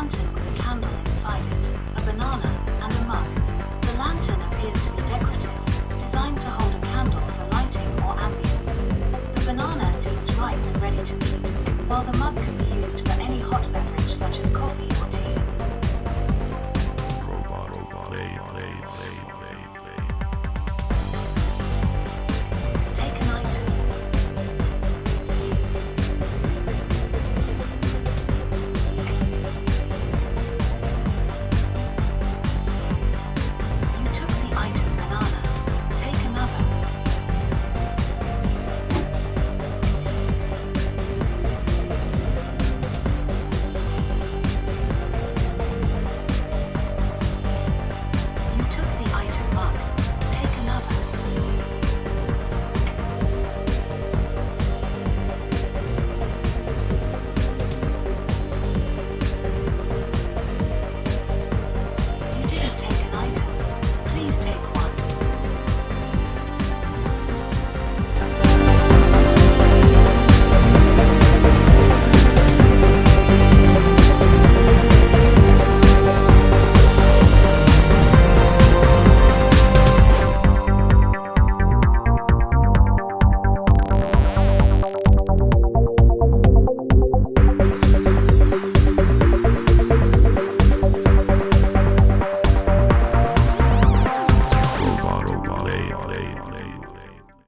lantern with a candle inside it, a banana, and a mug. The lantern appears to be decorative, designed to hold a candle for lighting or ambience. The banana seems ripe and ready to eat, while the mug could